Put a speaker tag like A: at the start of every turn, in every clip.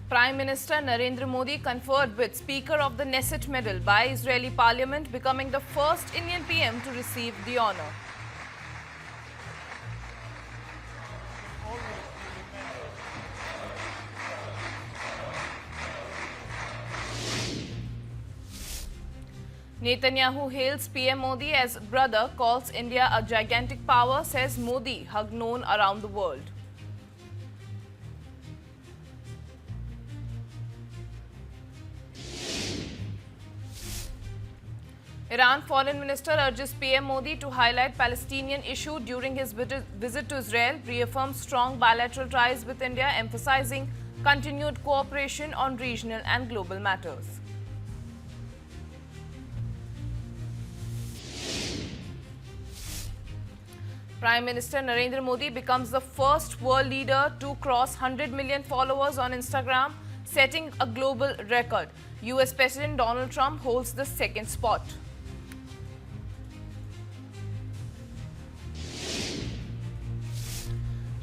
A: Prime Minister Narendra Modi conferred with Speaker of the Knesset Medal by Israeli Parliament, becoming the first Indian PM to receive the honor. Netanyahu hails PM Modi as brother, calls India a gigantic power, says Modi, hug known around the world. Iran Foreign Minister urges PM Modi to highlight Palestinian issue during his visit to Israel, reaffirms strong bilateral ties with India, emphasizing continued cooperation on regional and global matters. Prime Minister Narendra Modi becomes the first world leader to cross 100 million followers on Instagram, setting a global record. US President Donald Trump holds the second spot.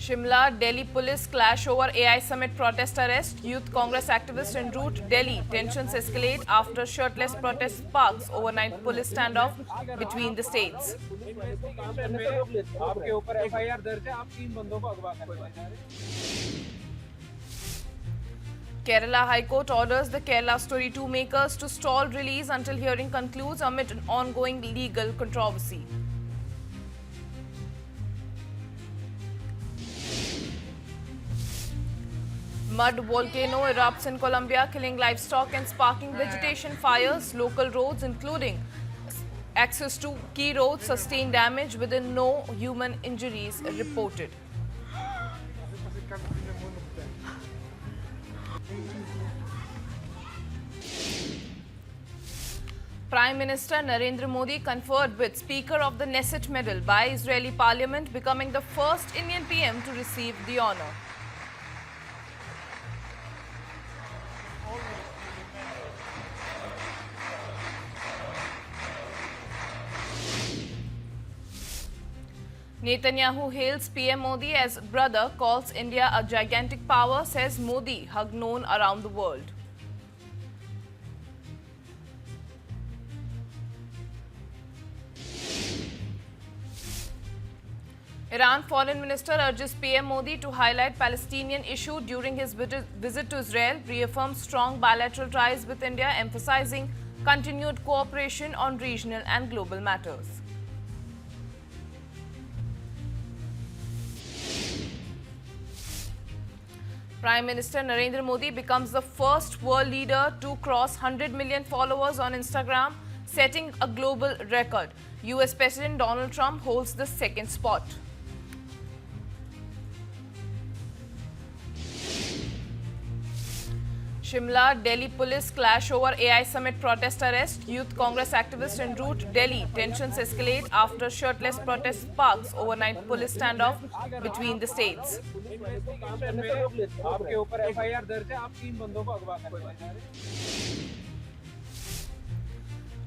A: Shimla, Delhi police clash over AI Summit protest arrest. Youth Congress activists en route Delhi. Tensions escalate after shirtless protest sparks. Overnight police standoff between the states. Kerala High Court orders the Kerala Story 2 makers to stall release until hearing concludes amid an ongoing legal controversy. Mud volcano erupts in Colombia, killing livestock and sparking vegetation fires. Local roads, including access to key roads, sustain damage with no human injuries reported. Prime Minister Narendra Modi conferred with Speaker of the Knesset Medal by Israeli Parliament, becoming the first Indian PM to receive the honor. Netanyahu hails PM Modi as brother, calls India a gigantic power, says Modi, hug known around the world. Iran Foreign Minister urges PM Modi to highlight Palestinian issue during his visit to Israel, reaffirms strong bilateral ties with India, emphasizing continued cooperation on regional and global matters. Prime Minister Narendra Modi becomes the first world leader to cross 100 million followers on Instagram, setting a global record. US President Donald Trump holds the second spot. Shimla, Delhi police clash over AI Summit protest arrest. Youth Congress activists en route Delhi. Tensions escalate after shirtless protest sparks. Overnight police standoff between the states.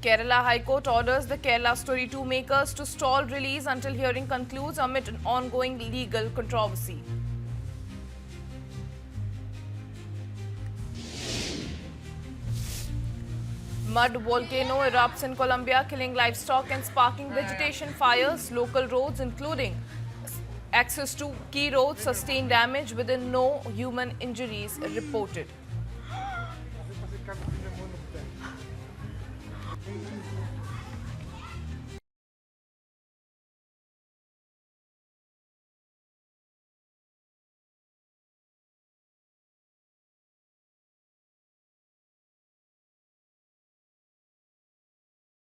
A: Kerala High Court orders the Kerala Story 2 makers to stall release until hearing concludes amid an ongoing legal controversy. Mud volcano erupts in Colombia, killing livestock and sparking vegetation fires. Local roads, including access to key roads, sustain damage with no human injuries reported.